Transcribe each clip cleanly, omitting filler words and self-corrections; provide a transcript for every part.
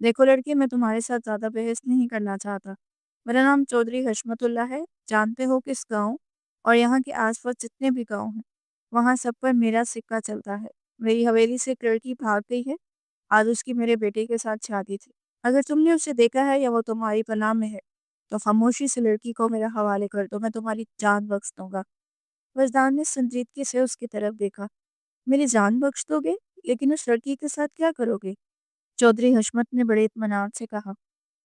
دیکھو لڑکی، میں تمہارے ساتھ زیادہ بحث نہیں کرنا چاہتا۔ میرا نام چودھری حشمت اللہ ہے۔ جانتے ہو کہ اس گاؤں اور یہاں کے آس پاس جتنے بھی گاؤں ہیں وہاں سب پر میرا سکہ چلتا ہے۔ میری حویلی سے ایک لڑکی بھاگ گئی ہے، آج اس کی میرے بیٹے کے ساتھ شادی تھی۔ اگر تم نے اسے دیکھا ہے یا وہ تمہاری پناہ میں ہے تو خاموشی سے لڑکی کو میرے حوالے کر دو، میں تمہاری جان بخش دوں گا۔ وجدان نے سنجیدگی سے اس کی طرف دیکھا۔ میری جان بخش دو گے؟ لیکن اس لڑکی کے ساتھ کیا کرو گے؟ چودھری حشمت نے بڑے اطمینان سے کہا،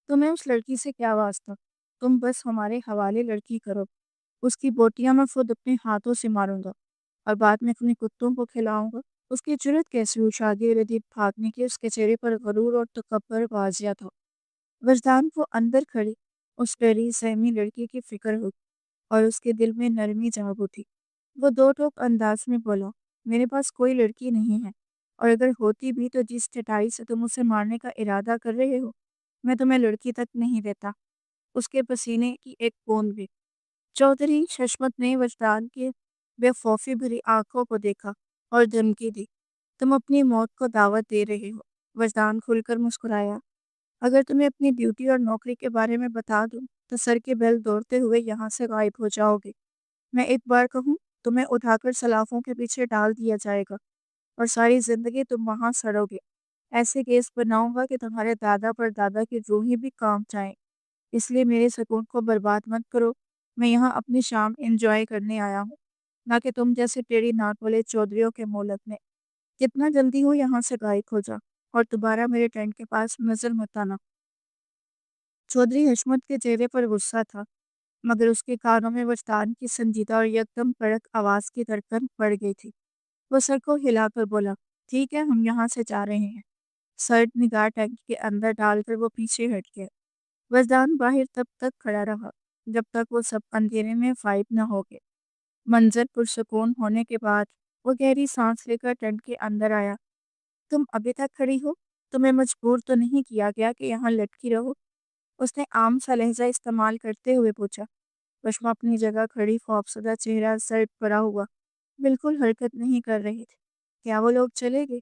تمہیں اس لڑکی سے کیا واسطہ؟ تم بس ہمارے حوالے لڑکی کرو، اس کی بوٹیاں میں خود اپنے ہاتھوں سے ماروں گا اور بعد میں اپنے کتوں کو کھلاؤں گا۔ اس کی جرت کیسی ہوئی شادی ردیف بھاگنے کی؟ اس کے چہرے پر غرور اور تکبر واضح تھا۔ وجدان کو اندر کھڑی اس ڈری سہمی لڑکی کی فکر ہوئی اور اس کے دل میں نرمی جاگ اٹھی۔ وہ دو ٹوک انداز میں بولا، میرے پاس کوئی لڑکی نہیں ہے، اور اگر ہوتی بھی تو جس چٹائی سے تم اسے مارنے کا ارادہ کر رہے ہو میں تمہیں لڑکی تک نہیں دیتا، اس کے پسینے کی ایک بوند بھی۔ چودھری حشمت نے وجدان کے بے خوفی بھری آنکھوں کو دیکھا اور دھمکی دی، تم اپنی موت کو دعوت دے رہے ہو؟ وجدان کھل کر مسکرایا، اگر تمہیں اپنی ڈیوٹی اور نوکری کے بارے میں بتا دوں تو سر کے بیل دوڑتے ہوئے یہاں سے غائب ہو جاؤ گے۔ میں ایک بار کہوں، تمہیں اٹھا کر سلافوں کے پیچھے ڈال دیا جائے گا اور ساری زندگی تم وہاں سڑو گے۔ ایسے کیس بناؤں گا کہ تمہارے دادا پر دادا کی روحیں بھی کام جائیں۔ اس لیے میرے سکون کو برباد مت کرو، میں یہاں اپنی شام انجوائے کرنے آیا ہوں، نہ کہ تم جیسے ٹیڑھی ناک والے چودھریوں کے مولت میں۔ جتنا جلدی ہو یہاں سے غائب ہو جا اور دوبارہ میرے ٹینٹ کے پاس نظر مت آنا۔ چودھری حشمت کے چہرے پر غصہ تھا، مگر اس کے کانوں میں وجدان کی سنجیدہ اور یکدم کڑک آواز کی دھڑکن پڑ گئی تھی۔ وہ سر کو ہلا کر بولا، ٹھیک ہے، ہم یہاں سے جا رہے ہیں۔ سرد نگاہ ٹینک کے اندر ڈال کر وہ پیچھے ہٹ گیا۔ وجدان باہر تب تک کھڑا رہا جب تک وہ سب اندھیرے میں غائب نہ ہو گئے۔ منظر پرسکون ہونے کے بعد وہ گہری سانس لے کر ٹینٹ کے اندر آیا۔ تم ابھی تک کھڑی ہو؟ تمہیں مجبور تو نہیں کیا گیا کہ یہاں لٹکی رہو؟ اس نے عام سا لہجہ استعمال کرتے ہوئے پوچھا۔ بشما اپنی جگہ کھڑی، خوفزدہ چہرہ سر پڑا ہوا، بالکل حرکت نہیں کر رہی تھی۔ کیا وہ لوگ چلے گئے؟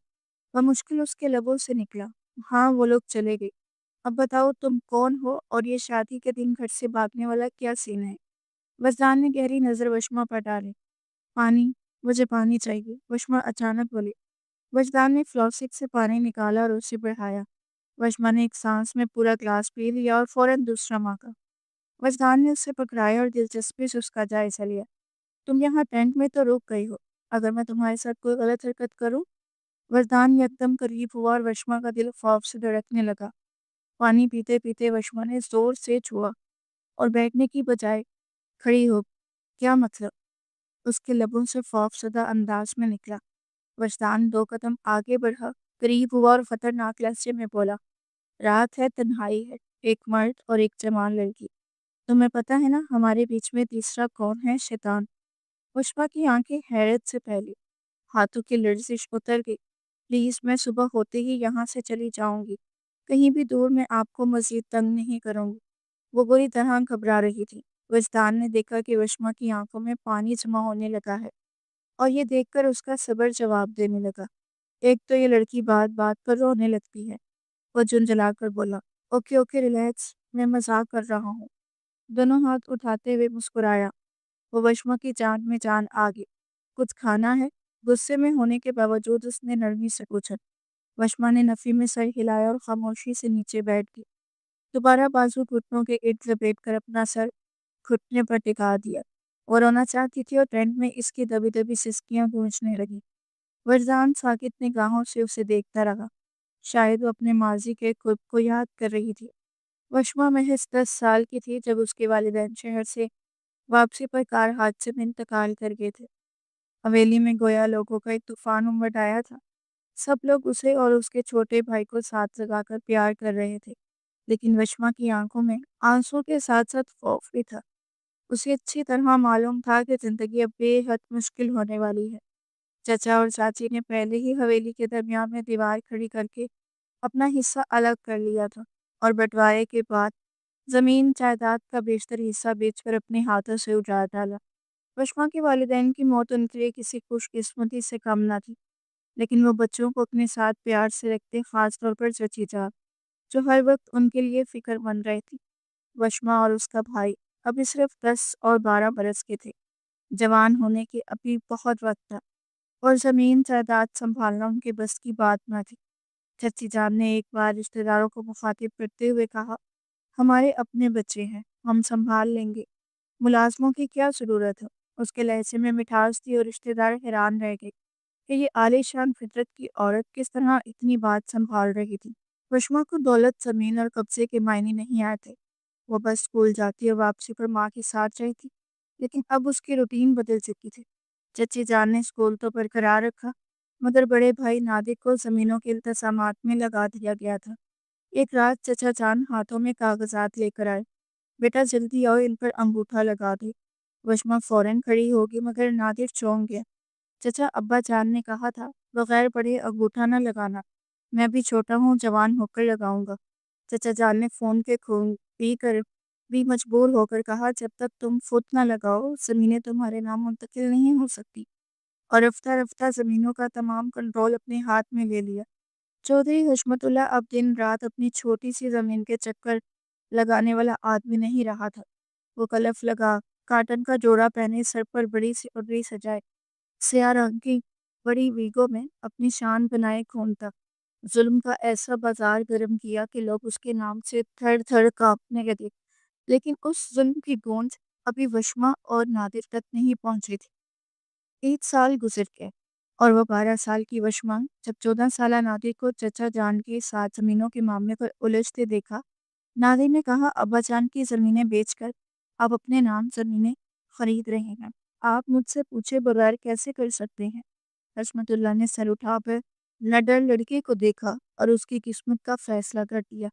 وہ مشکل اس کے لبوں سے نکلا، ہاں وہ لوگ چلے گئے۔ اب بتاؤ تم کون ہو اور یہ شادی کے دن گھر سے بھاگنے والا کیا سین ہے؟ وجدان نے گہری نظر وشما پر ڈالی۔ پانی، مجھے پانی چاہیے، وشما اچانک بولی۔ وجدان نے فلاسک سے پانی نکالا اور اسے بڑھایا۔ وشما نے ایک سانس میں پورا گلاس پی لیا اور فوراً دوسرا مانگا۔ وجدان نے اسے پکڑایا اور دلچسپی سے اس کا جائزہ لیا۔ تم یہاں ٹینٹ میں تو رک گئی ہو، اگر میں تمہارے ساتھ کوئی غلط حرکت کروں؟ وجدان یکدم قریب ہوا اور وشما کا دل خوف سے دھڑکنے لگا۔ پانی پیتے پیتے وشما نے زور سے چھوا اور بیٹھنے کی بجائے کھڑی ہو۔ کیا مطلب؟ اس کے لبوں سے خوف زدہ انداز میں نکلا۔ وجدان دو قدم آگے بڑھا، قریب ہوا اور خطرناک لہجے میں بولا، رات ہے، تنہائی ہے، ایک مرد اور ایک جوان لڑکی، تمہیں پتہ ہے نا ہمارے بیچ میں تیسرا کون ہے؟ شیطان۔ وشما کی آنکھیں حیرت سے پھیلی، ہاتھوں کی لرزش اتر گئی۔ پلیز، میں صبح ہوتے ہی یہاں سے چلی جاؤں گی، کہیں بھی دور میں آپ کو مزید تنگ نہیں کروں گی۔ وہ بری طرح گھبرا رہی تھی۔ وجدان نے دیکھا کہ وشما کی آنکھوں میں پانی جمع ہونے لگا ہے اور یہ دیکھ کر اس کا صبر جواب دینے لگا۔ ایک تو یہ لڑکی بات بات پر رونے لگتی ہے۔ وہ جھنجھلا کر بولا، اوکے اوکے ریلیکس، میں مذاق کر رہا ہوں۔ دونوں ہاتھ اٹھاتے ہوئے مسکرایا۔ وہ وشما کی جان میں جان آ گئی۔ کچھ کھانا ہے؟ غصے میں ہونے کے باوجود اس نے نرمی سے پوچھا۔ وشما نے نفی میں سر ہلایا اور خاموشی سے نیچے بیٹھ گئی۔ دوبارہ بازو گھٹنوں کے ارد لپیٹ کر اپنا سر گھٹنے پر ٹکا دیا۔ وہ رونا چاہتی تھی اور ٹینٹ میں اس کی دبی دبی سسکیاں گونجنے لگی۔ وجدان ساکت نگاہوں سے اسے دیکھتا رہا، شاید وہ اپنے ماضی کے قرب کو یاد کر رہی تھی۔ وشما محض 10 سال کی تھی جب اس کے والدین شہر سے واپسی پر کار حادثے میں انتقال کر گئے تھے۔ حویلی میں گویا لوگوں کا ایک طوفان امڑ آیا تھا۔ سب لوگ اسے اور اس کے چھوٹے بھائی کو ساتھ لگا کر پیار کر رہے تھے، لیکن وشما کی آنکھوں میں آنسوں کے ساتھ ساتھ خوف بھی تھا۔ اسے اچھی طرح معلوم تھا کہ زندگی اب بے حد مشکل ہونے والی ہے۔ چچا اور چاچی نے پہلے ہی حویلی کے درمیان میں دیوار کھڑی کر کے اپنا حصہ الگ کر لیا تھا اور بٹوارے کے بعد زمین جائیداد کا بیشتر حصہ بیچ کر اپنے ہاتھوں سے اجاڑ ڈالا۔ وشما کے والدین کی موت ان کے لیے کسی خوش قسمتی سے کم نہ تھی، لیکن وہ بچوں کو اپنے ساتھ پیار سے رکھتے، خاص طور پر چچی جان۔ جو ہر وقت ان کے لیے فکر مند رہتی۔ وشما اور اس کا بھائی ابھی صرف 10 اور 12 برس کے تھے۔ جوان ہونے کے ابھی بہت وقت تھا اور زمین جائیداد سنبھالنا ان کے بس کی بات نہ تھی۔ چچی جان نے ایک بار رشتہ داروں کو مخاطب کرتے ہوئے کہا، ہمارے اپنے بچے ہیں، ہم سنبھال لیں گے، ملازموں کی کیا ضرورت ہے۔ اس کے لہجے میں مٹھاس تھی اور رشتہ دار حیران رہ گئے کہ یہ عالی شان فطرت کی عورت کس طرح اتنی بات سنبھال رہی تھی۔ وشما کو دولت، زمین اور قبضے کے معنی نہیں آتے۔ وہ بس اسکول جاتی اور واپسی پر ماں کے ساتھ رہتی، لیکن اب اس کی روٹین بدل چکی تھی۔ چچی جان نے اسکول تو برقرار رکھا، مگر بڑے بھائی نادر کو زمینوں کے التزامات میں لگا دیا گیا تھا۔ ایک رات چچا جان ہاتھوں میں کاغذات لے کر آئے۔ بیٹا جلدی آؤ، ان پر انگوٹھا لگا دے۔ وشما فوراً کھڑی ہوگی مگر نادر چونک گیا۔ چچا، ابا جان نے کہا تھا بغیر پڑھے انگوٹھا نہ لگانا۔ میں بھی چھوٹا ہوں، جوان ہو کر لگاؤں گا۔ چچا جان نے فون کے خون پی کر بھی مجبور ہو کر کہا، جب تک تم فٹ نہ لگاؤ زمینیں تمہارے نام منتقل نہیں ہو سکتی۔ اور رفتہ رفتہ زمینوں کا تمام کنٹرول اپنے ہاتھ میں لے لیا۔ چودھری حشمت اللہ اب دن رات اپنی چھوٹی سی زمین کے چکر لگانے والا آدمی نہیں رہا تھا۔ وہ کلف لگا، کاٹن کا جوڑا پہنے، سر پر بڑی سی پگڑی سجائے، سیاہ رنگ کی بڑی ویگوں میں اپنی شان بنائے گھومتا۔ ظلم کا ایسا بازار گرم کیا کہ لوگ اس کے نام سے تھر تھر کانپنے لگے، لیکن اس ظلم کی گونج ابھی وشما اور نادر تک نہیں پہنچی تھی۔ 1 سال گزر گئے اور وہ 12 سال کی وشما جب 14 سالہ نادر کو چچا جان کے ساتھ زمینوں کے معاملے پر الجھتے دیکھا، نادر نے کہا، ابا جان کی زمینیں بیچ کر آپ اپنے نام زمینیں خرید رہے ہیں، آپ مجھ سے پوچھے بغیر کیسے کر سکتے ہیں؟ حشمت اللہ نے سر اٹھا کر نڈر لڑکے کو دیکھا اور اس کی قسمت کا فیصلہ کر دیا۔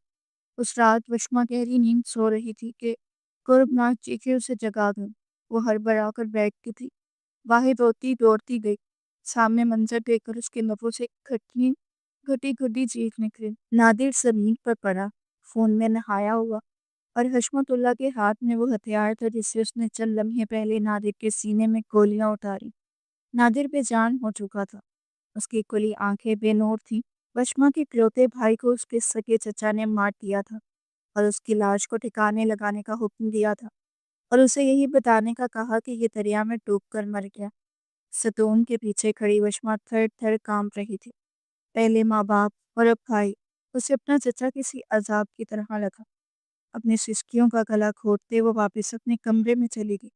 اس رات وشما گہری نیند سو رہی تھی کہ کربناک چیخیں اسے جگا گئیں۔ وہ ہڑبڑا کر بیٹھتی تھی، باہر روتی دوڑتی گئی۔ سامنے منظر دیکھ کر اس کے لبوں سے گھٹی گھٹی چیخ نکلی۔ نادر زمین پر پڑا، فون میں نہایا ہوا، اور حشمت اللہ کے ہاتھ میں وہ ہتھیار تھا جس سے اس نے چند لمحے پہلے نادر کے سینے میں گولیاں اتاری۔ نادر بے جان ہو چکا تھا، اس کی کھلی آنکھیں بے نور تھیں۔ وشما کے اکلوتے بھائی کو اس کے سگے چچا نے مار دیا تھا اور اس کی لاش کو ٹھکانے لگانے کا حکم دیا تھا اور اسے یہی بتانے کا کہا کہ یہ دریا میں ڈوب کر مر گیا۔ ستون کے پیچھے کھڑی وشما تھر تھر کانپ رہی تھی۔ پہلے ماں باپ اور اب بھائی، اسے اپنا چچا کسی عذاب کی طرح لگا۔ اپنی سسکیوں کا گلا گھونٹتے وہ واپس اپنے کمرے میں چلی گئی۔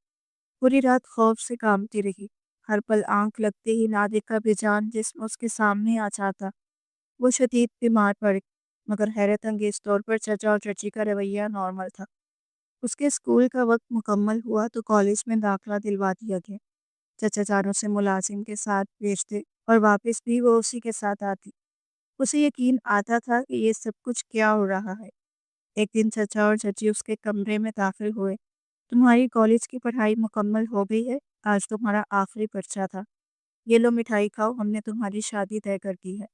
پوری رات خوف سے کانپتی رہی۔ ہر پل آنکھ لگتے ہی نادر کا بے جان جسم اس کے سامنے آ جاتا۔ وہ شدید بیمار پڑ گئی، مگر حیرت انگیز طور پر چچا اور چچی کا رویہ نارمل تھا۔ اس کے اسکول کا وقت مکمل ہوا تو کالج میں داخلہ دلوا دیا گیا۔ چچا جانوں سے ملازم کے ساتھ بھیجتے اور واپس بھی وہ اسی کے ساتھ آتی۔ اسے یقین آتا تھا کہ یہ سب کچھ کیا ہو رہا ہے۔ ایک دن چچا اور چچی اس کے کمرے میں داخل ہوئے۔ تمہاری کالج کی پڑھائی مکمل ہو گئی ہے، آج تمہارا آخری پرچہ تھا، یہ لو مٹھائی کھاؤ، ہم نے تمہاری شادی طے کر دی ہے۔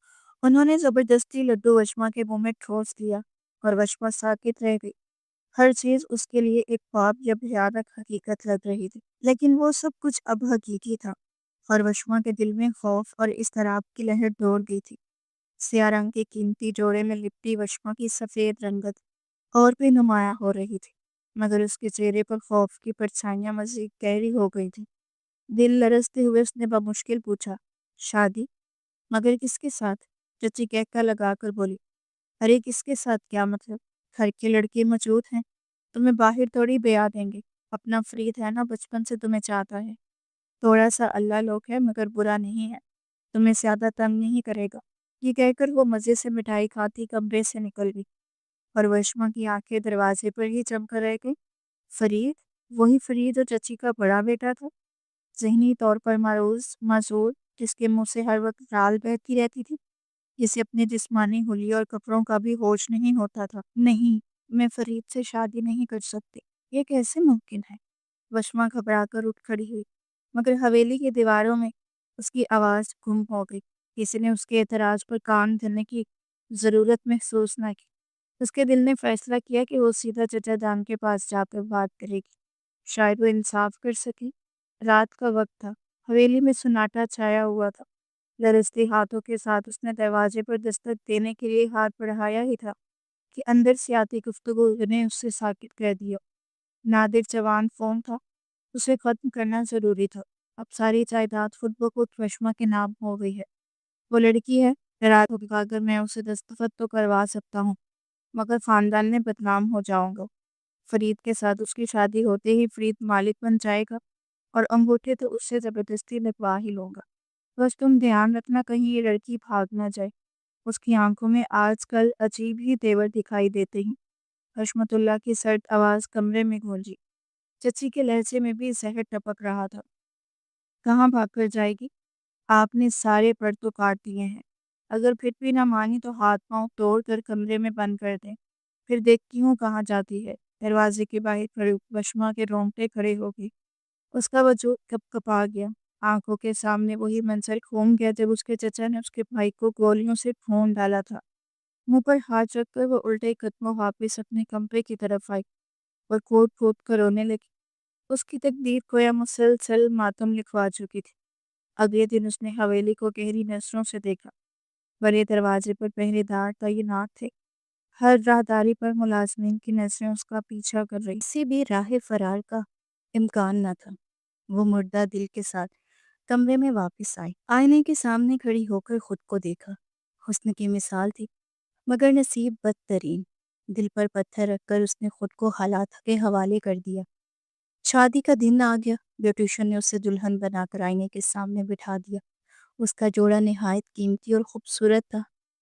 انہوں نے زبردستی لڈو وشما کے منہ میں ٹھوس دیا اور وشما ساکت رہ گئی۔ ہر چیز اس کے لیے ایک خواب یا بھیانک حقیقت لگ رہی تھی، لیکن وہ سب کچھ اب حقیقی تھا اور وشما کے دل میں خوف اور اضطراب کی لہر دوڑ گئی تھی۔ سیاہ رنگ کے قیمتی جوڑے میں لپٹی وشما کی سفید رنگت اور بھی نمایاں ہو رہی تھی، مگر اس کے چہرے پر خوف کی پرچھائیاں مزید گہری ہو گئی تھی۔ دل لرزتے ہوئے اس نے بمشکل پوچھا، شادی؟ مگر کس کے ساتھ؟ چچی کہکا لگا کر بولی، ارے کس کے ساتھ کیا مطلب؟ گھر کے لڑکے موجود ہیں، تمہیں باہر تھوڑی بیاہ دیں گے، اپنا فرید ہے نا، بچپن سے تمہیں چاہتا ہے، تھوڑا سا اللہ لوگ ہے مگر برا نہیں ہے، تمہیں زیادہ تنگ نہیں کرے گا۔ یہ کہہ کر وہ مزے سے مٹھائی کھاتی کمرے سے نکل گئی اور وشما کی آنکھیں دروازے پر ہی چمک رہ گئی۔ فرید؟ وہی فرید جو چچی کا بڑا بیٹا تھا، ذہنی طور پر معذور، جس کے منہ سے ہر وقت رال بہتی رہتی تھی، جسے اپنے جسمانی حلیے اور کپڑوں کا بھی ہوش نہیں ہوتا تھا۔ نہیں، میں فرید سے شادی نہیں کر سکتی، یہ کیسے ممکن ہے؟ وشما گھبرا کر اٹھ کھڑی ہوئی، مگر حویلی کی دیواروں میں اس کی آواز گم ہو گئی۔ کسی نے اس کے اعتراض پر کان دھرنے کی ضرورت محسوس نہ کی۔ اس کے دل نے فیصلہ کیا کہ وہ سیدھا چچا جان کے پاس جا کر بات کرے گی، شاید وہ انصاف کر سکے۔ رات کا وقت تھا، حویلی میں سناٹا چھایا ہوا تھا۔ لرزتے ہاتھوں کے ساتھ اس نے دروازے پر دستک دینے کے لیے ہاتھ بڑھایا ہی تھا کہ اندر سے آتی گفتگو نے اسے ساکت کر دیا۔ نادر جوان فون تھا، اسے ختم کرنا ضروری تھا۔ اب ساری جائیداد خود بخود وشما کے نام ہو گئی ہے۔ وہ لڑکی ہے، رات کو اگر میں اسے دستخط تو کروا سکتا ہوں، مگر خاندان میں بدنام ہو جاؤں گا۔ فرید کے ساتھ اس کی شادی ہوتے ہی فرید مالک بن جائے گا اور انگوٹھے تو اس سے زبردستی لگوا ہی لوں گا۔ بس تم دھیان رکھنا کہیں یہ لڑکی بھاگ نہ جائے۔ اس کی آنکھوں میں آج کل عجیب ہی تیور دکھائی دیتے ہیں۔ حشمت اللہ کی سرد آواز کمرے میں گونجی۔ چچی کے لہجے میں بھی زہر ٹپک رہا تھا۔ کہاں بھاگ کر جائے گی؟ آپ نے سارے پر تو کاٹ دیے ہیں۔ اگر پھر بھی نہ مانی تو ہاتھ پاؤں توڑ کر کمرے میں بند کر دیں، پھر دیکھتی ہوں کہاں جاتی ہے۔ دروازے کے باہر کھڑی وشما کے رونگٹے کھڑے ہو گئے۔ اس کا وجود کپ کپا گیا۔ آنکھوں کے سامنے وہی منظر گھوم گیا جب اس کے چچا نے اس کے بھائی کو گولیوں سے پھون ڈالا تھا۔ منہ پر ہاتھ رکھ کر وہ الٹے قدموں واپس اپنے کمرے کی طرف آئی اور کھوٹ کھوٹ کر رونے لگی۔ اس کی تقدیر گویا مسلسل ماتم لکھوا چکی تھی۔ اگلے دن اس نے حویلی کو گہری نظروں سے دیکھا۔ بڑے دروازے پر پہرے دار تعینات تھے۔ ہر راہداری پر ملازمین کی نظریں اس کا پیچھا کر رہی۔ کسی بھی راہ فرار کا امکان نہ تھا۔ وہ مردہ دل کے ساتھ کمرے میں واپس آئی۔ آئینے کے سامنے کھڑی ہو کر خود کو دیکھا۔ حسن کی مثال تھی، مگر نصیب بدترین۔ دل پر پتھر رکھ کر اس نے خود کو حالات کے حوالے کر دیا۔ شادی کا دن آ گیا۔ بیوٹیشن نے اسے دلہن بنا کر آئینے کے سامنے بٹھا دیا۔ اس کا جوڑا نہایت قیمتی اور خوبصورت تھا۔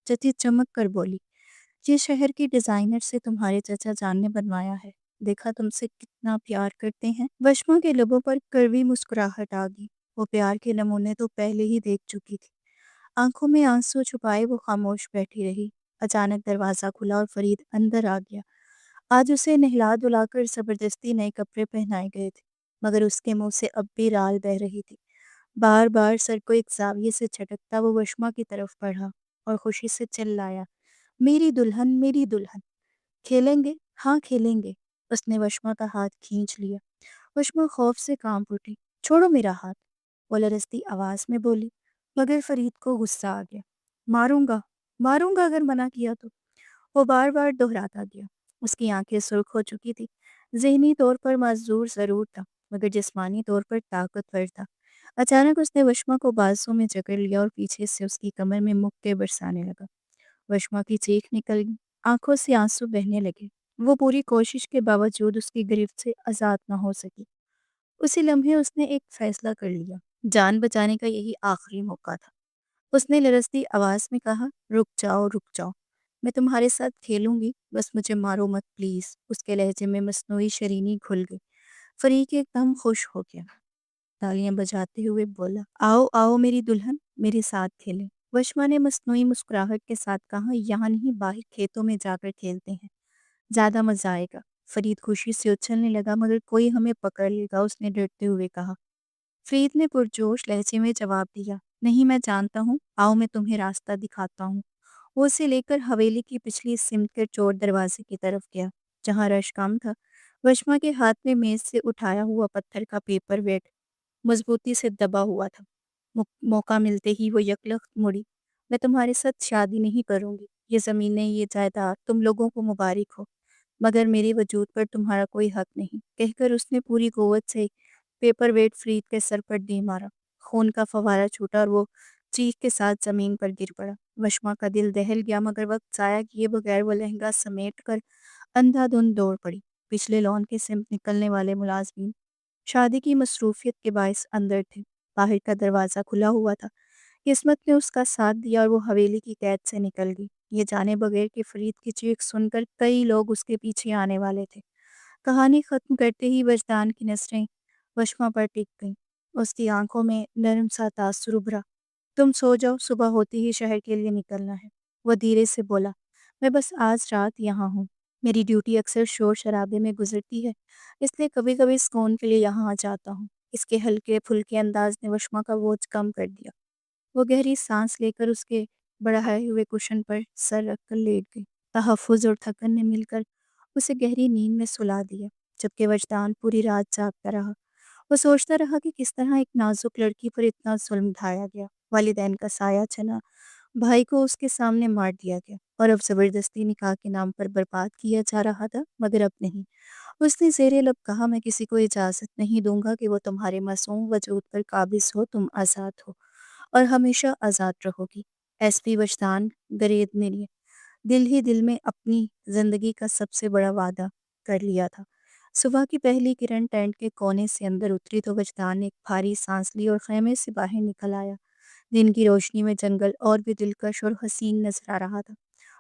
چچی چمک کر بولی، یہ شہر کی ڈیزائنر سے تمہارے چچا جان نے بنوایا ہے۔ دیکھا تم سے کتنا پیار کرتے ہیں۔ وشما کے لبوں پر کڑوی مسکراہٹ آ گئی۔ وہ پیار کے نمونے تو پہلے ہی دیکھ چکی تھی۔ آنکھوں میں آنسو چھپائے وہ خاموش بیٹھی رہی۔ اچانک دروازہ کھلا اور فرید اندر آ گیا۔ آج اسے نہلا دھلا کر زبردستی نئے کپڑے پہنائے گئے تھے، مگر اس کے منہ سے اب بھی رال بہہ رہی تھی۔ بار بار سر کو ایک زاویے سے جھٹکتا وہ وشما کی طرف بڑھا اور خوشی سے چلایا، میری دلہن، میری دلہن، کھیلیں گے؟ ہاں کھیلیں گے۔ اس نے وشما کا ہاتھ کھینچ لیا۔ وشما خوف سے کانپ اٹھی۔ چھوڑو میرا ہاتھ، وہ لرزتی آواز میں بولی، مگر فرید کو غصہ آ گیا۔ ماروں گا اگر منع کیا تو، وہ بار بار دہراتا گیا۔ اس کی آنکھیں سرخ ہو چکی تھی۔ ذہنی طور پر معذور ضرور تھا، مگر جسمانی طور پر طاقتور تھا۔ اچانک اس نے وشما کو بازوں میں جکڑ لیا اور پیچھے سے اس کی کمر میں مکے برسانے لگا۔ وشما کی چیخ نکل گئی، آنکھوں سے آنسو بہنے لگے۔ وہ پوری کوشش کے باوجود اس کی گرفت سے آزاد نہ ہو سکی۔ اسی لمحے اس نے ایک فیصلہ کر لیا۔ جان بچانے کا یہی آخری موقع تھا۔ اس نے لرزتی آواز میں کہا، رک جاؤ، میں تمہارے ساتھ کھیلوں گی، بس مجھے مارو مت پلیز۔ اس کے لہجے میں مصنوعی شرینی گھل گئی۔ فریق ایک دم خوش ہو گیا، تالیاں بجاتے ہوئے بولا، آؤ میری دلہن، میرے ساتھ کھیلیں۔ وشما نے مصنوعی مسکراہٹ کے ساتھ کہا، یہاں نہیں، باہر کھیتوں میں جا کر کھیلتے ہیں، زیادہ مزہ آئے گا۔ فرید خوشی سے اچھلنے لگا، مگر کوئی ہمیں پکڑ لے گا، اس نے ڈرتے ہوئے کہا۔ فرید نے پرجوش لہجے میں جواب دیا، نہیں میں جانتا ہوں، آؤ میں تمہیں راستہ دکھاتا ہوں۔ وہ اسے لے کر حویلی کی پچھلی سمت کے چور دروازے کی طرف گیا، جہاں رش کم تھا۔ وشما کے ہاتھ میں میز سے اٹھایا ہوا پتھر کا پیپر ویٹ مضبوطی سے دبا ہوا تھا۔ موقع ملتے ہی وہ یکلخت مڑی، میں تمہارے ساتھ شادی نہیں کروں گی، یہ زمینیں، یہ جائیداد تم لوگوں کو مبارک ہو، مگر میرے وجود پر تمہارا کوئی حق نہیں، کہہ کر اس نے پوری قوت سے پیپر ویٹ فرید کے سر پر دے مارا۔ خون کا فوارہ چھوٹا اور وہ چیخ کے ساتھ زمین پر گر پڑا۔ وشما کا دل دہل گیا، مگر وقت ضائع کیے بغیر وہ لہنگا سمیٹ کر اندھا دھند دوڑ پڑی۔ پچھلے لان کے سمت نکلنے والے ملازمین شادی کی مصروفیت کے باعث اندر تھے۔ باہر کا دروازہ کھلا ہوا تھا۔ قسمت نے اس کا ساتھ دیا اور وہ حویلی کی قید سے نکل گئی، یہ جانے بغیر کہ فرید کی چیخ سن کر کئی لوگ اس کے پیچھے آنے والے تھے۔ کہانی ختم کرتے ہی وجدان کی نظریں وشما پر ٹک گئیں۔ اس کی آنکھوں میں نرم سا تاثر ابھرا۔ تم سو جاؤ، صبح ہوتی ہی شہر کے لیے نکلنا ہے۔ وہ دھیرے سے بولا، میں بس آج رات یہاں ہوں، میری ڈیوٹی اکثر شور شرابے میں گزرتی ہے، اس لیے کبھی کبھی سکون کے لیے یہاں آ جاتا ہوں۔ اس کے ہلکے پھلکے انداز نے وشما کا بوجھ کم کر دیا۔ وہ گہری سانس لے کر اس کے بڑھائے ہوئے کشن پر سر رکھ کر لیٹ گئی۔ تحفظ اور تھکن نے مل کر اسے گہری نیند میں سلا دیا، جبکہ وجدان پوری رات جاگتا رہا۔ وہ سوچتا رہا کہ کس طرح ایک نازک لڑکی پر اتنا ظلم ڈھایا گیا، والدین کا سایہ چنا، بھائی کو اس کے سامنے مار دیا گیا اور اب زبردستی نکاح کے نام پر برباد کیا جا رہا تھا، مگر اب نہیں۔ اس نے زیر لب کہا، میں کسی کو اجازت نہیں دوں گا کہ وہ تمہارے معصوم وجود پر قابض ہو۔ تم آزاد ہو اور ہمیشہ آزاد رہو گی۔ ایس پی وجدان گرید نے لیے دل ہی دل میں اپنی زندگی کا سب سے بڑا وعدہ کر لیا تھا۔ صبح کی پہلی کرن ٹینٹ کے کونے سے اندر اتری تو وجدان نے ایک بھاری سانس لی اور خیمے سے باہر نکل آیا۔ دن کی روشنی میں جنگل اور بھی دلکش اور حسین نظر آ رہا تھا،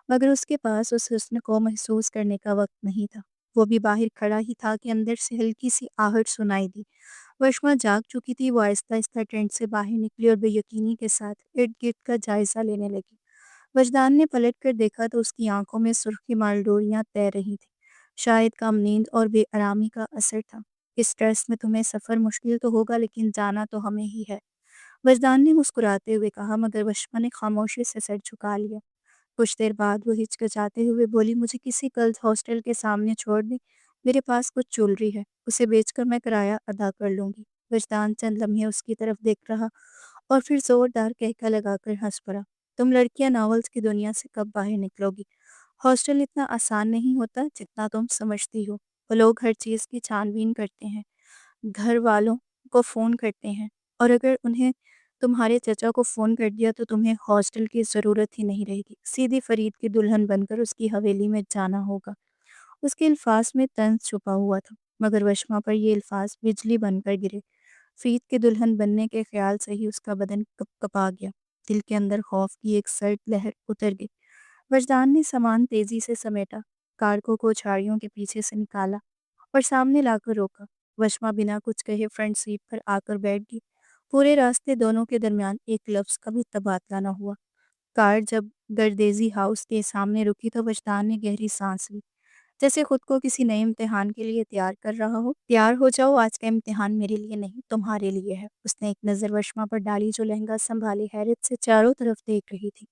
مگر اس کے پاس اس حسن کو محسوس کرنے کا وقت نہیں تھا۔ وہ بھی باہر کھڑا ہی تھا کہ اندر سے ہلکی سی آہٹ سنائی دی۔ وشما جاگ چکی تھی، وہ آہستہ آہستہ ٹینٹ سے باہر نکلی اور بے یقینی کے ساتھ ارد گرد کا جائزہ لینے لگی۔ وجدان نے پلٹ کر دیکھا تو اس کی آنکھوں میں سرخی مال ڈوریاں تیر رہی تھیں۔ شاید کم نیند اور بے آرامی کا اثر تھا۔ اس ٹریس میں تمہیں سفر مشکل تو ہوگا، لیکن جانا تو ہمیں ہی ہے، وجدان نے مسکراتے ہوئے کہا، مگر وشما نے خاموشی سے سر جھکا لیا۔ کچھ دیر بعد وہ ہچکچاتے ہوئے بولی، مجھے کسی گرلز ہاسٹل کے سامنے چھوڑ دیں، میرے پاس کچھ جولری ہے، اسے بیچ کر میں کرایہ ادا کر لوں گی۔ وجدان چند لمحے اس کی طرف دیکھ رہا اور پھر زوردار کہکا لگا کر ہنس پڑا۔ تم لڑکیاں ناولز کی دنیا سے کب باہر نکلو گی؟ ہاسٹل اتنا آسان نہیں ہوتا جتنا تم سمجھتی ہو۔ وہ لوگ ہر چیز کی چھان بین کرتے ہیں، گھر والوں کو فون کرتے ہیں، اور اگر انہیں تمہارے چچا کو فون کر دیا تو تمہیں ہاسٹل کی ضرورت ہی نہیں رہے گی، سیدھی فرید کی دلہن بن کر اس کی حویلی میں جانا ہوگا۔ اس کے الفاظ میں طنز چھپا ہوا تھا، مگر وشما پر یہ الفاظ بجلی بن کر گرے۔ فرید کی دلہن بننے کے خیال سے ہی اس کا بدن کپ کپا گیا، دل کے اندر خوف کی ایک سرد لہر اتر گئی۔ وجدان نے سامان تیزی سے سمیٹا، کارکو کو جھاڑیوں کے پیچھے سے نکالا اور سامنے لا کر روکا۔ وشما بنا کچھ کہے فرنٹ سیٹ پر آ کر بیٹھ گئی۔ پورے راستے دونوں کے درمیان ایک لفظ کا بھی تبادلہ نہ ہوا۔ کار جب گردیزی ہاؤس کے سامنے رکی تو وجدان نے گہری سانس لی، جیسے خود کو کسی نئے امتحان کے لیے تیار کر رہا ہو۔ تیار ہو جاؤ، آج کا امتحان میرے لیے نہیں، تمہارے لیے ہے۔ اس نے ایک نظر وشما پر ڈالی جو لہنگا سنبھالے حیرت سے چاروں طرف دیکھ رہی تھی۔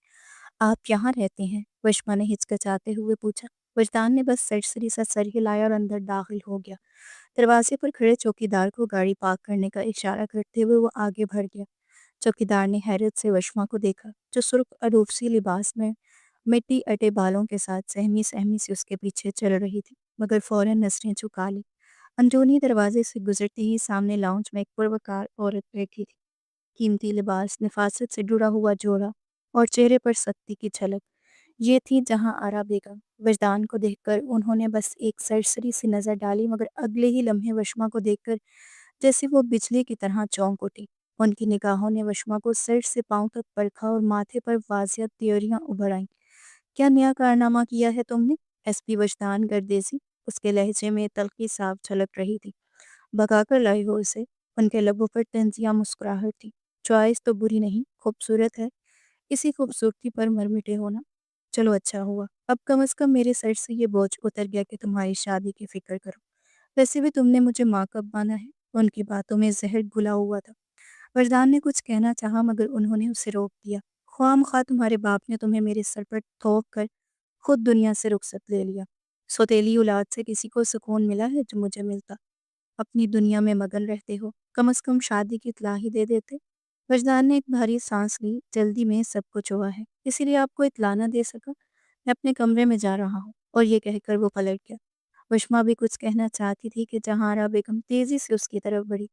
آپ یہاں رہتے ہیں؟ وشما نے ہچکچاتے ہوئے پوچھا۔ وجدان نے بس سرسری سا سر ہلایا اور اندر داخل ہو گیا۔ دروازے پر کھڑے چوکیدار کو گاڑی پارک کرنے کا اشارہ کرتے ہوئے وہ آگے بڑھ گیا۔ چوکیدار نے حیرت سے وشما کو دیکھا، جو سرخ اروفسی لباس میں مٹی اٹے بالوں کے ساتھ سہمی سہمی سے اس کے پیچھے چل رہی تھی، مگر فوراً نظریں جھکا لی۔ اندرونی دروازے سے گزرتے ہی سامنے لاؤنج میں ایک پروکار عورت بیٹھی تھی، قیمتی لباس، نفاست سے جڑا ہوا جوڑا اور چہرے پر سختی کی جھلک۔ یہ تھی جہاں آرا بیگم۔ وجدان کو دیکھ کر انہوں نے بس ایک سرسری سی نظر ڈالی، مگر اگلے ہی لمحے وشما کو دیکھ کر جیسے وہ بجلی کی طرح چونک اٹھی۔ ان کی نگاہوں نے وشما کو سر سے پاؤں تک پرکھا اور ماتھے پر واضح تیوریاں ابھر آئیں۔ کیا نیا کارنامہ کیا ہے تم نے؟ ایس پی وجدان گردیزی، اس کے لہجے میں تلخی صاف جھلک رہی تھی۔ بگا کر لائے ہو اسے؟ ان کے لبوں پر طنزیہ مسکراہٹ تھی۔ چوائس تو بری نہیں، خوبصورت ہے، اسی خوبصورتی پر مر مٹے ہونا۔ چلو اچھا ہوا، اب کم از کم میرے سر سے یہ بوجھ اتر گیا کہ تمہاری شادی کی فکر کرو۔ ویسے بھی تم نے مجھے ماں کب مانا ہے؟ ان کی باتوں میں زہر گھلا ہوا تھا۔ وجدان نے کچھ کہنا چاہا، مگر انہوں نے اسے روک دیا۔ خواہ مخواہ تمہارے باپ نے تمہیں میرے سر پر تھوپ کر خود دنیا سے رخصت لے لیا۔ سوتیلی اولاد سے کسی کو سکون ملا ہے جو مجھے ملتا؟ اپنی دنیا میں مگن رہتے ہو، کم از کم شادی کی اطلاع ہی دے دیتے۔ وجدان نے ایک بھاری سانس لی، جلدی میں سب کچھ ہوا ہے، اسی لیے آپ کو اطلاع نہ دے سکا۔ میں اپنے کمرے میں جا رہا ہوں، اور یہ کہہ کر وہ پلٹ گیا۔ وشما بھی کچھ کہنا چاہتی تھی کہ جہاں آرا بیگم تیزی سے اس کی طرف بڑھی۔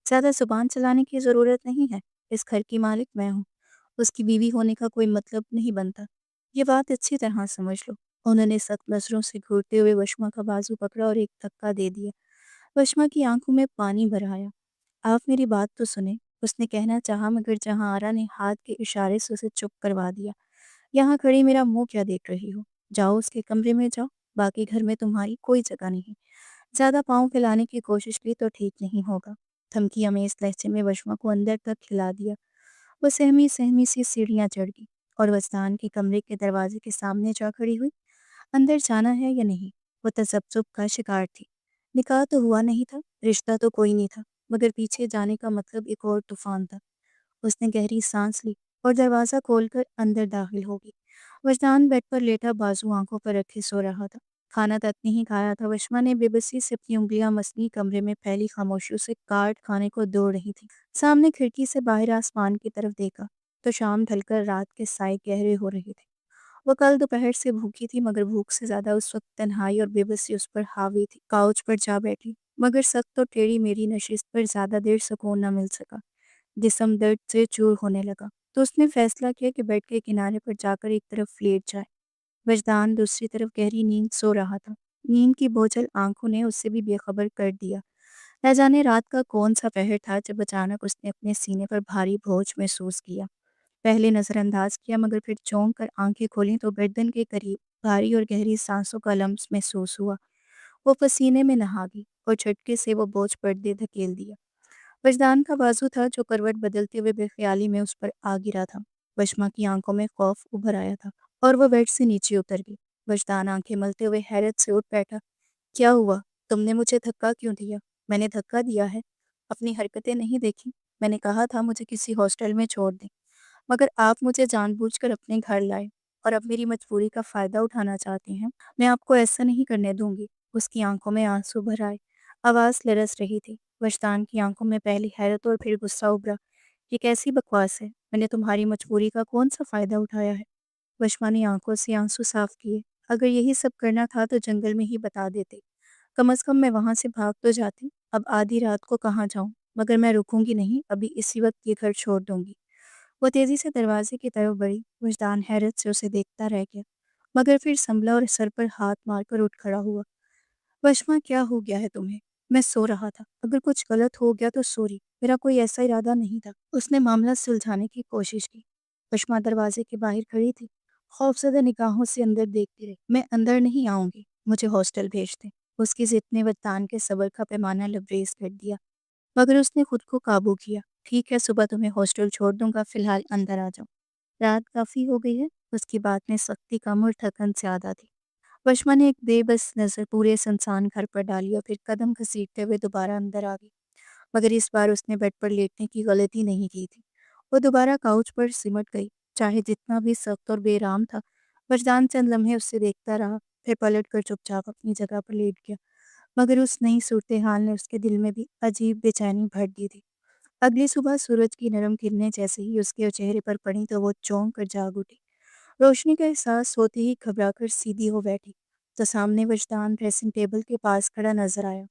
زیادہ زبان چلانے کی ضرورت نہیں ہے، اس گھر کی مالک میں ہوں، اس کی بیوی ہونے کا کوئی مطلب نہیں بنتا، یہ بات اچھی طرح سمجھ لو۔ انہوں نے سخت نظروں سے گھورتے ہوئے وشما کا بازو پکڑا اور ایک دھکا دے دیا۔ وشما کی آنکھوں میں پانی بھر آیا۔ آپ میری بات تو سنیں، اس نے کہنا چاہا، مگر جہاں آرا نے ہاتھ کے اشارے سے اسے چپ کروا دیا۔ یہاں کھڑی میرا منہ کیا دیکھ رہی ہو؟ جاؤ اس کے کمرے میں جاؤ، باقی گھر میں تمہاری کوئی جگہ نہیں۔ زیادہ پاؤں پھیلانے کی کوشش کی تو ٹھیک نہیں ہوگا۔ دھمکی امیز لہجے میں وشما کو اندر تک کھلا دیا۔ وہ سہمی سہمی سی سیڑھیاں چڑھ گئی اور وجدان کے کمرے کے دروازے کے سامنے جا کھڑی ہوئی۔ اندر جانا ہے یا نہیں؟ وہ تذبذب کا شکار تھی۔ نکاح تو ہوا نہیں تھا، رشتہ تو کوئی نہیں تھا، مگر پیچھے جانے کا مطلب ایک اور طوفان تھا۔ اس نے گہری سانس لی اور دروازہ کھول کر اندر داخل ہو گئی۔ وجدان بیڈ پر لیٹا بازو آنکھوں پر رکھے سو رہا تھا۔ کھانا تک نہیں کھایا تھا۔ وشما نے بے بسی سے اپنی انگلیاں مسنی کمرے میں پھیلی خاموشیوں سے کاٹ کھانے کو دوڑ رہی تھی۔ سامنے کھڑکی سے باہر آسمان کی طرف دیکھا۔ تو شام ڈھل کر رات کے سائے گہرے ہو رہے تھے۔ وہ کل دوپہر سے بھوکی تھی، مگر بھوک سے زیادہ اس وقت تنہائی اور بے بسی اس پر حاوی تھی۔ کاؤچ پر جا بیٹھی، مگر سخت اور ٹیڑھی میری نشست پر زیادہ دیر سکون نہ مل سکا۔ جسم درد سے چور ہونے لگا، تو اس نے فیصلہ کیا کہ بیڈ کے کنارے پر جا کر ایک طرف لیٹ جائے۔ وجدان دوسری طرف گہری نیند سو رہا تھا۔ نیند کی بوجھل آنکھوں نے اسے بھی بے خبر کر دیا۔ نہ جانے رات کا کون سا پہر تھا جب اچانک اس نے اپنے سینے پر بھاری بوجھ محسوس کیا۔ پہلے نظر انداز کیا، مگر پھر چونک کر آنکھیں کھولیں تو گردن کے قریب بھاری اور گہری سانسوں کا لمس محسوس ہوا۔ وہ پسینے میں نہا گئی اور جھٹکے سے وہ بوجھ پردے دھکیل دیا۔ وجدان کا بازو تھا جو کروٹ بدلتے ہوئے بے خیالی میں اس پر آ گرا تھا۔ بشمہ کی آنکھوں میں خوف ابھر آیا تھا اور وہ بیڈ سے نیچے اتر گئی۔ وجدان آنکھیں ملتے ہوئے حیرت سے اٹھ بیٹھا۔ کیا ہوا؟ تم نے مجھے دھکا کیوں دیا؟ میں نے دھکا دیا ہے؟ اپنی حرکتیں نہیں دیکھی؟ میں نے کہا تھا مجھے کسی ہاسٹل میں چھوڑ دیں، مگر آپ مجھے جان بوجھ کر اپنے گھر لائے اور اب میری مجبوری کا فائدہ اٹھانا چاہتے ہیں۔ میں آپ کو ایسا نہیں کرنے دوں گی۔ اس کی آنکھوں میں آنسو بھر آئے، آواز لرز رہی تھی۔ وجدان کی آنکھوں میں پہلی حیرت اور پھر غصہ ابھرا۔ یہ کیسی بکواس ہے؟ میں نے تمہاری مجبوری کا کون سا فائدہ اٹھایا ہے؟ وشما نے آنکھوں سے آنسو صاف کیے۔ اگر یہی سب کرنا تھا تو جنگل میں ہی بتا دیتے، کم از کم میں وہاں سے بھاگ تو جاتی۔ اب آدھی رات کو کہاں جاؤں؟ مگر میں رکوں گی نہیں، ابھی اسی وقت یہ گھر چھوڑ دوں گی۔ وہ تیزی سے دروازے کی طرف بڑھی۔ وجدان حیرت سے اسے دیکھتا رہ گیا، مگر پھر سنبھلا اور سر پر ہاتھ مار کر اٹھ کھڑا ہوا۔ وشما، کیا ہو گیا ہے تمہیں؟ میں سو رہا تھا، اگر کچھ غلط ہو گیا تو سوری، میرا کوئی ایسا ارادہ نہیں تھا۔ اس نے معاملہ سلجھانے کی کوشش کی۔ وشما دروازے کے باہر کھڑی تھی، خوفزدہ نگاہوں سے اندر دیکھتی رہی۔ میں اندر نہیں آؤں گی، مجھے ہاسٹل بھیج دیں۔ اس کی ضد نے وجدان کے صبر کا پیمانہ لبریز کر دیا، مگر اس نے خود کو قابو کیا۔ ٹھیک ہے، صبح تمہیں ہاسٹل چھوڑ دوں گا، فی الحال اندر آ جاؤ۔ رات کافی ہو گئی ہے، اس کی بات میں سختی کم اور تھکن زیادہ تھی۔ وشما نے ایک بے بس نظر پورے سنسان گھر پر ڈالی اور پھر قدم گھسیٹتے ہوئے دوبارہ اندر آ گئی، مگر اس بار اس نے بیڈ پر لیٹنے کی غلطی نہیں کی تھی۔ وہ دوبارہ کاؤچ پر سمٹ گئی، چاہے جتنا بھی سخت اور بے رام تھا۔ وجدان چند لمحے اس سے دیکھتا رہا، پھر پلٹ کر چپ چاپ اپنی جگہ پر لیٹ گیا، مگر اس نئی صورتحال نے اس کے دل میں بھی عجیب بے چینی بھر دی تھی۔ اگلی صبح سورج کی نرم کرنیں جیسے ہی اس کے چہرے پر پڑیں تو وہ چونک کر جاگ اٹھی۔ روشنی کا احساس ہوتے ہی گھبرا کر سیدھی ہو بیٹھی تو سامنے وجدان ڈریسنگ ٹیبل کے پاس کھڑا نظر آیا۔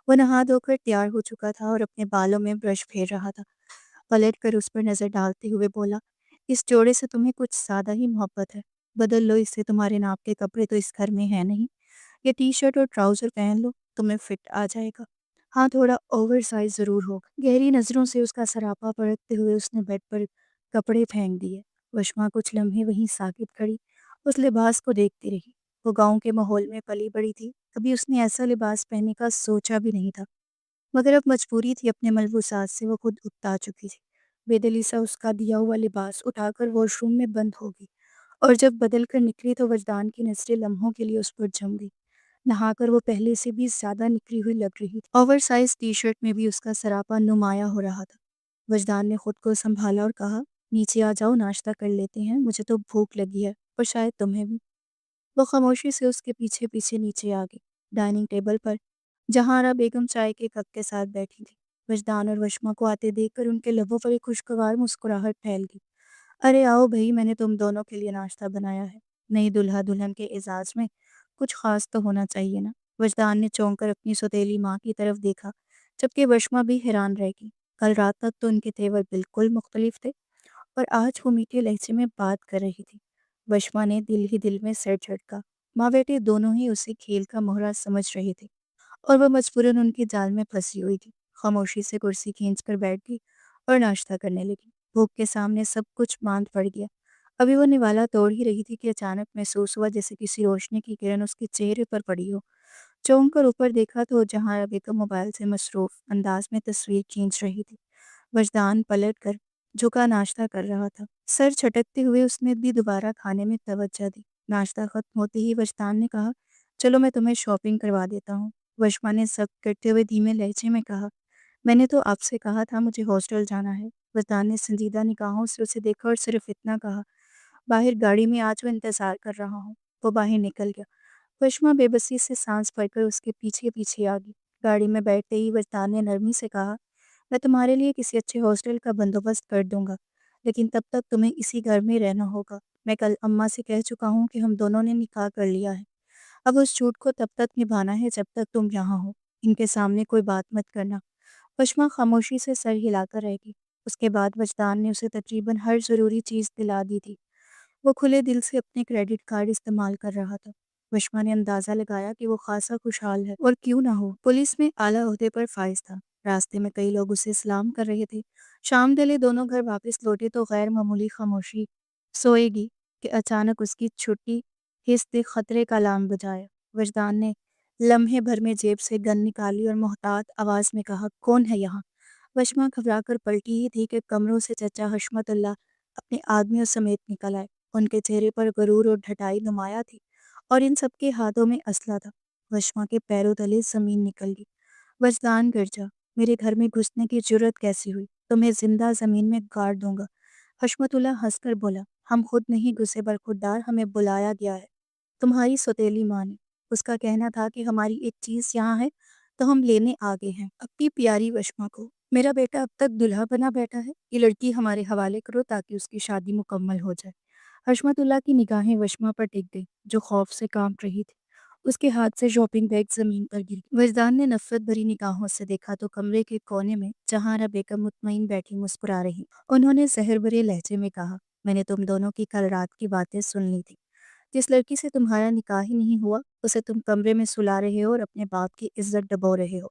وہ نہا دھو کر تیار ہو چکا تھا اور اپنے بالوں میں برش پھیر رہا تھا۔ پلٹ کر اس پر نظر ڈالتے ہوئے بولا، اس جوڑے سے تمہیں کچھ زیادہ ہی محبت ہے، بدل لو اس سے، تمہارے ناپ کے کپڑے تو اس گھر میں ہیں نہیں۔ یہ ٹی شرٹ اور ٹراؤزر پہن لو، تمہیں فٹ آ جائے گا، ہاں تھوڑا اوور سائز ضرور ہوگا۔ گہری نظروں سے اس کا سراپا پرکھتے ہوئے اس نے بیڈ پر کپڑے پھینک دیے۔ وشما کچھ لمحے وہیں ساکت کھڑی اس لباس کو دیکھتی رہی۔ وہ گاؤں کے ماحول میں پلی بڑی تھی، کبھی اس نے ایسا لباس پہننے کا سوچا بھی نہیں تھا، مگر اب مجبوری تھی، اپنے ملبوسات سے وہ خود اکتا چکی تھی۔ بے دلی سا اس کا دیا ہوا لباس اٹھا کر واش روم میں بند ہو گئی، اور جب بدل کر نکلی تو وجدان کی نظریں لمحوں کے لیے اس پر جم گئی۔ نہا کر وہ پہلے سے بھی زیادہ نکلی ہوئی لگ رہی تھی، اوور سائز ٹی شرٹ میں بھی اس کا سراپا نمایاں ہو رہا تھا۔ وجدان نے خود کو سنبھالا اور کہا، نیچے آ جاؤ، ناشتہ کر لیتے ہیں، مجھے تو بھوک لگی ہے اور شاید تمہیں بھی۔ وہ خاموشی سے اس کے پیچھے پیچھے نیچے آ گئی، ڈائننگ ٹیبل پر جہاں بیگم چائے کے کپ کے ساتھ بیٹھی تھی۔ وجدان اور وشما کو آتے دیکھ کر ان کے لبوں پر ایک خوشگوار مسکراہٹ پھیل گئی۔ ارے آؤ بھائی، میں نے تم دونوں کے لیے ناشتہ بنایا ہے۔ نئی دلہا دلہن کے اعزاز میں کچھ خاص تو ہونا چاہیے نا۔ وجدان نے چونک کر اپنی سوتیلی ماں کی طرف دیکھا، جبکہ وشما بھی حیران رہ گئی۔ کل رات تک تو ان کے تیور بالکل مختلف تھے، اور آج وہ میٹھے لہجے میں بات کر رہی تھی۔ وشما نے دل ہی دل میں سر جھٹکا، ماں بیٹے دونوں ہی اسے کھیل کا مہرا سمجھ رہے تھے، اور وہ مجبوراً ان کے جال میں پھنسی ہوئی تھی۔ خاموشی سے کرسی کھینچ کر بیٹھ گئی اور ناشتہ کرنے لگی۔ بھوک کے سامنے سب کچھ ماند پڑ گیا۔ ابھی وہ نوالا توڑ ہی رہی تھی کہ اچانک محسوس ہوا جیسے کسی روشنی کی کرن اس کے چہرے پر پڑی ہو۔ چونک کر اوپر دیکھا تو جہاں بیگم موبائل سے مصروف انداز میں تصویر کھینچ رہی تھی۔ وجدان پلٹ کر جھکا ناشتہ کر رہا تھا۔ سر چھٹکتے ہوئے اس نے بھی دوبارہ کھانے میں توجہ دی۔ ناشتہ ختم ہوتے ہی وجدان نے کہا، چلو میں تمہیں شاپنگ کروا دیتا ہوں۔ وشما نے سب کرتے ہوئے دھیمے لہجے میں کہا، میں نے تو آپ سے کہا تھا مجھے ہاسٹل جانا ہے۔ وجدان نے سنجیدہ نگاہوں سے اسے دیکھا اور صرف اتنا کہا، باہر گاڑی میں آج وہ انتظار کر رہا ہوں۔ وہ باہر نکل گیا۔ وشما بے بسی سے سانس بھر کر اس کے پیچھے پیچھے آ گئی۔ گاڑی میں بیٹھتے ہی وجدان نے نرمی سے کہا، میں تمہارے لیے کسی اچھے ہاسٹل کا بندوبست کر دوں گا، لیکن تب تک تمہیں اسی گھر میں رہنا ہوگا۔ میں کل اماں سے کہہ چکا ہوں کہ ہم دونوں نے نکاح کر لیا ہے۔ اب اس جھوٹ کو تب تک نبھانا ہے جب تک تم یہاں ہو۔ ان کے سامنے کوئی بات مت کرنا۔ بشمہ خاموشی سے سر ہلا کر رہ گئی۔ اس کے بعد وجدان نے اسے تقریباً ہر ضروری چیز دلا دی تھی۔ وہ کھلے دل سے اپنے کریڈٹ کارڈ استعمال کر رہا تھا۔ بشمہ نے اندازہ لگایا کہ وہ خاصا خوشحال ہے، اور کیوں نہ ہو، پولیس میں اعلیٰ عہدے پر فائز تھا۔ راستے میں کئی لوگ اسے سلام کر رہے تھے۔ شام ڈلے دونوں گھر واپس لوٹے تو غیر معمولی خاموشی سوئے گی کہ اچانک اس کی چھٹی حس نے خطرے کا الارم بجایا۔ وجدان نے لمحے بھر میں جیب سے گن نکالی اور محتاط آواز میں کہا، کون ہے یہاں؟ بشمہ گھبرا کر پلٹی ہی تھی کہ کمروں سے چچا حشمت اللہ اپنے آدمیوں سمیت نکل آئے۔ ان کے چہرے پر غرور اور ڈھٹائی نمایاں تھی، اور ان سب کے ہاتھوں میں اسلحہ تھا۔ بشمہ کے پیروں تلے زمین نکل گئی۔ وجدان گر جا، میرے گھر میں گھسنے کی جرت کیسی ہوئی؟ تمہیں زندہ زمین میں گاڑ دوں گا۔ حشمت اللہ ہنس کر بولا، ہم خود نہیں گھسے برخوردار، ہمیں بلایا گیا ہے تمہاری سوتیلی ماں نے۔ اس کا کہنا تھا کہ ہماری ایک چیز یہاں ہے تو ہم لینے آگے ہیں، اپنی پیاری وشما کو۔ میرا بیٹا اب تک دلہا بنا بیٹھا ہے، یہ لڑکی ہمارے حوالے کرو تاکہ اس کی شادی مکمل ہو جائے۔ حشمت اللہ کی نگاہیں وشما پر ٹک گئی، جو خوف سے کانپ رہی تھی۔ اس کے ہاتھ سے شاپنگ بیگ زمین پر گر گیا۔ وجدان نے نفرت بھری نگاہوں سے دیکھا تو کمرے کے کونے میں جہاں بیگم مطمئن بیٹھی مسکرا رہی۔ انہوں نے زہر بھرے لہجے میں کہا، میں نے تم دونوں کی کل رات کی باتیں سن لی تھی۔ جس لڑکی سے تمہارا نکاح ہی نہیں ہوا اسے تم کمرے میں سلا رہے ہو اور اپنے باپ کی عزت ڈبو رہے ہو۔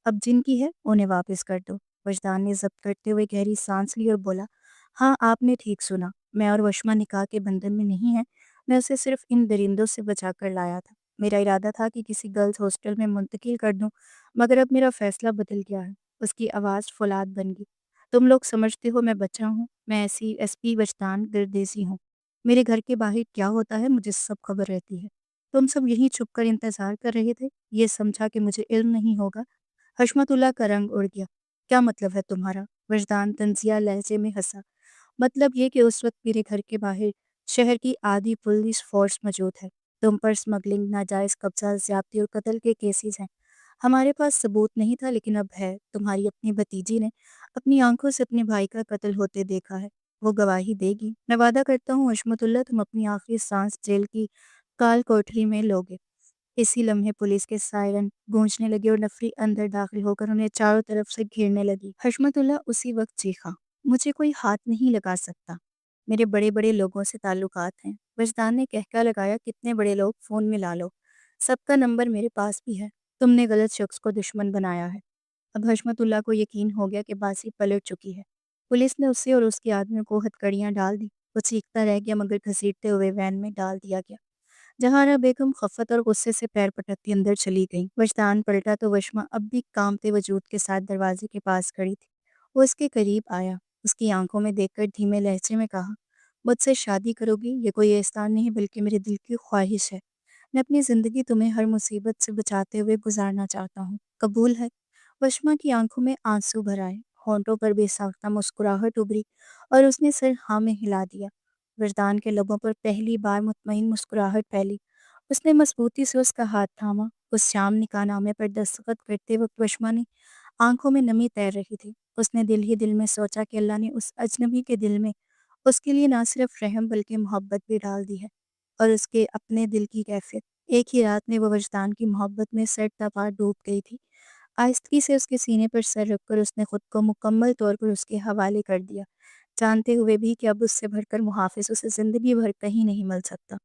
اب جن کی ہے انہیں واپس کر دو۔ وجدان نے ضبط کرتے ہوئے گہری سانس لی اور بولا، ہاں آپ نے ٹھیک سنا، میں اور وشما نکاح کے بندھن میں نہیں ہیں، میں اسے صرف ان درندوں سے بچا کر لایا تھا۔ میرا ارادہ تھا کہ کسی گرلز ہاسٹل میں منتقل کر دوں، مگر اب میرا فیصلہ بدل گیا ہے۔ اس کی آواز فولاد بن گئی۔ تم لوگ سمجھتے ہو میں بچہ ہوں، میں ایسی ایس پی وجدان گردیسی ہوں۔ میرے گھر کے باہر کیا ہوتا ہے مجھے سب خبر رہتی ہے۔ تم سب یہیں چھپ کر انتظار کر رہے تھے، یہ سمجھا کہ مجھے علم نہیں ہوگا۔ حشمت اللہ کا رنگ اڑ گیا۔ کیا مطلب ہے تمہارا؟ وجدان طنزیہ لہجے میں ہنسا۔ مطلب یہ کہ اس وقت میرے گھر کے باہر شہر کی آدھی پولیس فورس موجود ہے۔ تم پر سمگلنگ، ناجائز قبضہ، زیادتی اور قتل کے کیسز ہیں۔ ہمارے پاس ثبوت نہیں تھا لیکن اب ہے۔ تمہاری اپنی بھتیجی نے اپنی آنکھوں سے اپنے بھائی کا قتل ہوتے دیکھا ہے، وہ گواہی دے گی۔ میں وعدہ کرتا ہوں حشمت اللہ تم اپنی آخری سانس جیل کی کال کوٹری میں لوگے۔ اسی لمحے پولیس کے سائرن گونجنے لگے اور نفری اندر داخل ہو کر انہیں چاروں طرف سے گھیرنے لگی۔ حشمت اللہ اسی وقت چیخا، مجھے کوئی ہاتھ نہیں لگا سکتا، میرے بڑے بڑے لوگوں سے تعلقات ہیں۔ وجدان نے کہکا لگایا، کتنے بڑے لوگ؟ فون ملا لو، سب کا نمبر میرے پاس بھی ہے۔ تم نے غلط شخص کو دشمن بنایا ہے۔ اب حشمت اللہ کو یقین ہو گیا کہ بازی پلٹ چکی ہے۔ پولیس نے اسے اور اس کے آدمیوں کو ہتکڑیاں ڈال دی۔ وہ چیختا رہ گیا مگر گھسیٹتے ہوئے وین میں ڈال دیا گیا۔ جہاں بیگم خفت اور غصے سے پیر پٹکتی اندر چلی گئی۔ وجدان پلٹا تو وشما اب بھی کامتے وجود کے ساتھ دروازے کے پاس کھڑی تھی۔ وہ اس کے قریب آیا، اس کی آنکھوں میں دیکھ کر دھیمے لہجے میں کہا، مجھ سے شادی کرو گی؟ یہ کوئی احسان نہیں بلکہ میرے دل کی خواہش ہے۔ میں اپنی زندگی تمہیں ہر مصیبت سے بچاتے ہوئے گزارنا چاہتا ہوں، قبول ہے؟ وشما کی آنکھوں میں آنسو بھر آئے، ہونٹوں پر بے ساختہ مسکراہٹ ابھری اور اس نے سر ہاں میں ہلا دیا۔ وجدان کے لبوں پر پہلی بار مطمئن مسکراہٹ پھیلی۔ اس نے مضبوطی سے اس کا ہاتھ تھاما۔ اس شام نکاح نامے پر دستخط کرتے وقت وشما نے آنکھوں میں نمی تیر رہی تھی۔ اس نے دل ہی دل میں سوچا کہ اللہ نے اس اجنبی کے دل میں اس کے لیے نہ صرف رحم بلکہ محبت بھی ڈال دی ہے، اور اس کے اپنے دل کی کیفیت۔ ایک ہی رات میں وہ وجدان کی محبت میں سر تا پار ڈوب گئی تھی۔ آہستگی سے اس کے سینے پر سر رکھ کر اس نے خود کو مکمل طور پر اس کے حوالے کر دیا، جانتے ہوئے بھی کہ اب اس سے بڑھ کر محافظ اسے زندگی بھر کہیں نہیں مل سکتا۔